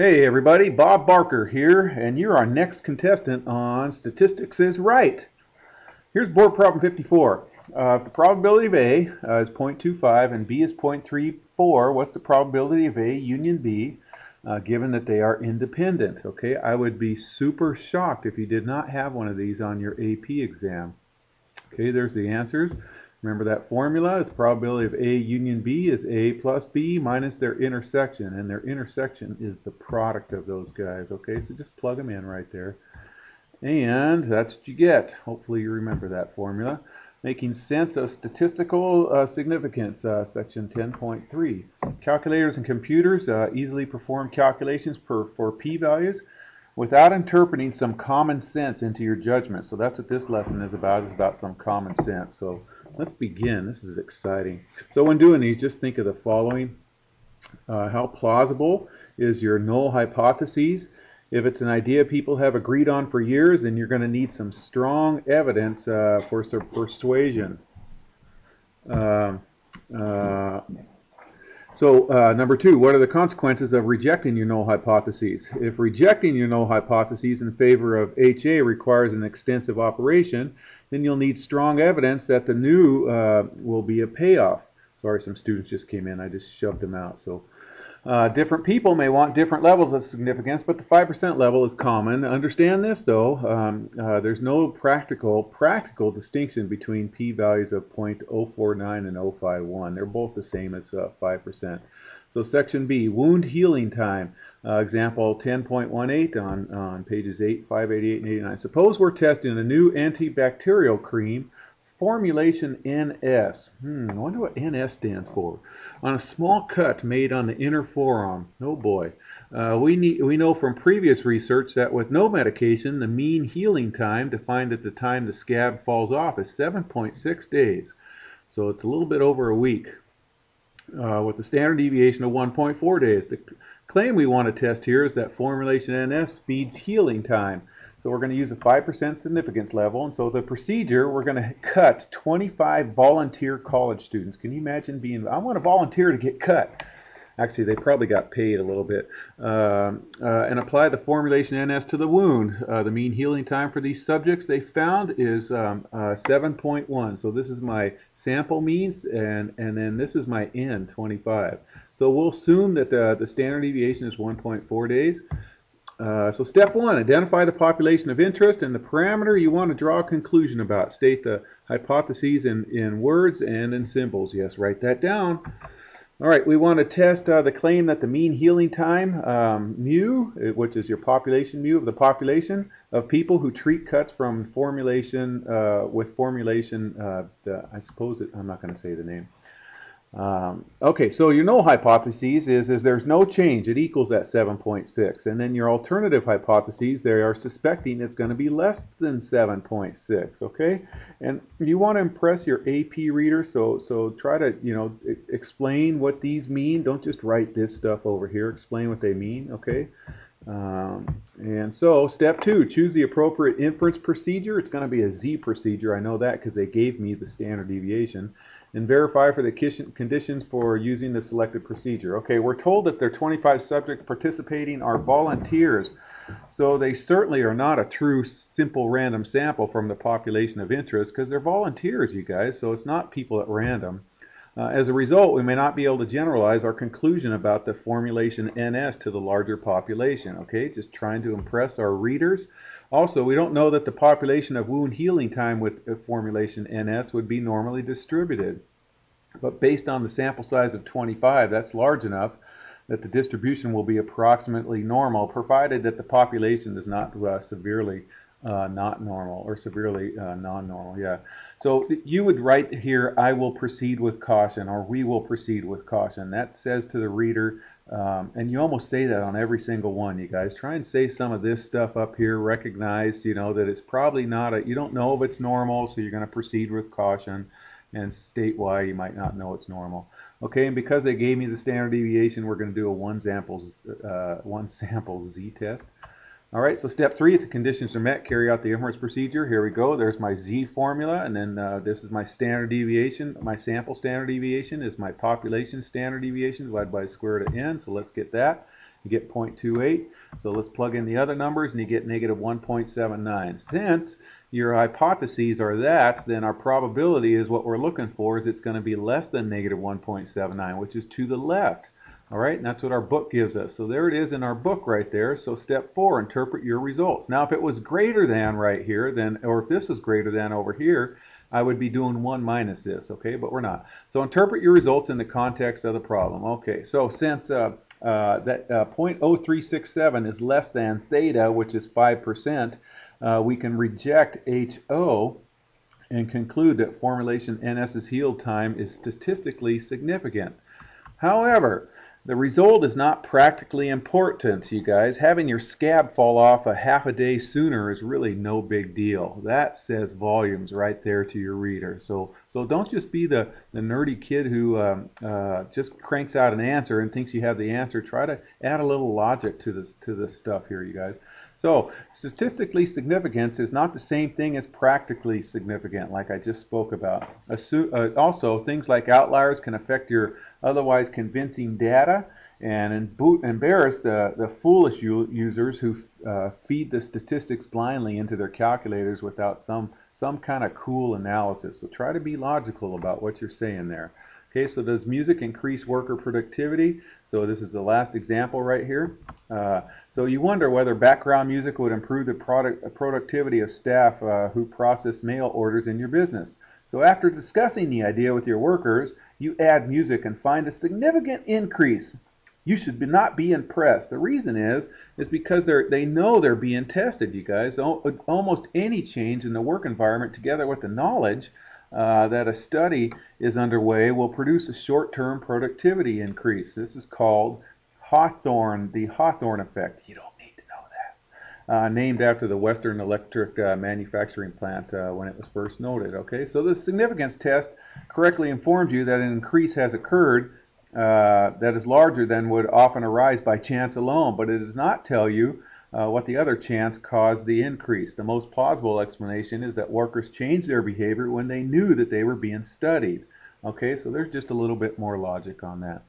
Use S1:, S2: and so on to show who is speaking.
S1: Hey everybody, Bob Barker here, and you're our next contestant on Statistics is Right. Here's board problem 54. If the probability of A is 0.25 and B is 0.34, what's the probability of A union B given that they are independent? Okay, I would be super shocked if you did not have one of these on your AP exam. Okay, there's the answers. Remember that formula? The probability of A union B is A plus B minus their intersection, and their intersection is the product of those guys. Okay, so just plug them in right there. And that's what you get. Hopefully you remember that formula. Making sense of statistical significance, section 10.3. Calculators and computers easily perform calculations for p-values without interpreting some common sense into your judgment. So that's what this lesson is about some common sense. So let's begin. This is exciting. So when doing these, just think of the following. How plausible is your null hypotheses? If it's an idea people have agreed on for years, then you're going to need some strong evidence for some persuasion. Uh, uh, Number two, what are the consequences of rejecting your null hypotheses? If rejecting your null hypotheses in favor of HA requires an extensive operation, then you'll need strong evidence that the new will be a payoff. Sorry, some students just came in. I just shoved them out. So different people may want different levels of significance, but the 5% level is common. Understand this, though. There's no practical distinction between p-values of 0.049 and 0.051. They're both the same as 5%. So section B, wound healing time. Example 10.18 on pages 8, 588, and 89. Suppose we're testing a new antibacterial cream, formulation NS. I wonder what NS stands for. On a small cut made on the inner forearm. Oh boy. We know from previous research that with no medication, the mean healing time defined at the time the scab falls off is 7.6 days. So it's a little bit over a week. With the standard deviation of 1.4 days. The claim we want to test here is that formulation NS speeds healing time. So we're going to use a 5% significance level, and so the procedure, we're going to cut 25 volunteer college students. Can you imagine I want to volunteer to get cut. Actually, they probably got paid a little bit. And apply the formulation NS to the wound. The mean healing time for these subjects they found is 7.1. So this is my sample means, and then this is my N, 25. So we'll assume that the standard deviation is 1.4 days. So step one, identify the population of interest and the parameter you want to draw a conclusion about. State the hypotheses in words and in symbols. Yes, write that down. All right, we want to test the claim that the mean healing time, mu, which is your population mu of the population of people who treat cuts from formulation with formulation, I suppose I'm not going to say the name. Okay, so your null hypotheses is there's no change. It equals that 7.6. And then your alternative hypotheses, they are suspecting it's going to be less than 7.6, okay? And you want to impress your AP reader, so try to, explain what these mean. Don't just write this stuff over here. Explain what they mean, okay? And so step two, choose the appropriate inference procedure. It's going to be a Z procedure. I know that because they gave me the standard deviation. And verify for the conditions for using the selected procedure. Okay, we're told that there are 25 subjects participating are volunteers. So they certainly are not a true simple random sample from the population of interest because they're volunteers, you guys. So it's not people at random. As a result, we may not be able to generalize our conclusion about the formulation NS to the larger population. Okay, just trying to impress our readers. Also, we don't know that the population of wound healing time with formulation NS would be normally distributed. But based on the sample size of 25, that's large enough that the distribution will be approximately normal, provided that the population is not severely not normal or severely non-normal. Yeah. So you would write here, I will proceed with caution, or we will proceed with caution. That says to the reader, and you almost say that on every single one, you guys. Try and say some of this stuff up here, recognize, that it's probably not you don't know if it's normal, so you're going to proceed with caution and state why you might not know it's normal. Okay, and because they gave me the standard deviation, we're going to do a one sample Z test. All right, so step three, if the conditions are met, carry out the inference procedure. Here we go. There's my Z formula, and then this is my standard deviation. My sample standard deviation is my population standard deviation divided by the square root of n, so let's get that. you get 0.28. So let's plug in the other numbers and you get negative 1.79. Since your hypotheses are that, then our probability is what we're looking for is it's going to be less than negative 1.79, which is to the left. All right, and that's what our book gives us. So there it is in our book right there. So step 4, interpret your results. Now if it was greater than right here, then, or if this was greater than over here, I would be doing 1 minus this, okay, but we're not. So interpret your results in the context of the problem. Okay, so since that 0.0367 is less than theta, which is 5%, we can reject HO and conclude that formulation NS's yield time is statistically significant. However, the result is not practically important, you guys. Having your scab fall off a half a day sooner is really no big deal. That says volumes right there to your reader. So don't just be the nerdy kid who just cranks out an answer and thinks you have the answer. Try to add a little logic to this stuff here, you guys. So statistically significance is not the same thing as practically significant, like I just spoke about. Also, things like outliers can affect your otherwise convincing data and embarrass the foolish users who feed the statistics blindly into their calculators without some kind of cool analysis. So try to be logical about what you're saying there. Okay, so does music increase worker productivity? So this is the last example right here. So you wonder whether background music would improve the productivity of staff who process mail orders in your business. So after discussing the idea with your workers, you add music and find a significant increase. You should not be impressed. The reason is because they know they're being tested, you guys. Almost any change in the work environment together with the knowledge that a study is underway will produce a short-term productivity increase. This is called the Hawthorne Effect. You don't need to know that. Named after the Western Electric manufacturing plant when it was first noted. Okay, so the significance test correctly informs you that an increase has occurred that is larger than would often arise by chance alone, but it does not tell you what the other chance caused the increase. The most plausible explanation is that workers changed their behavior when they knew that they were being studied. Okay, so there's just a little bit more logic on that.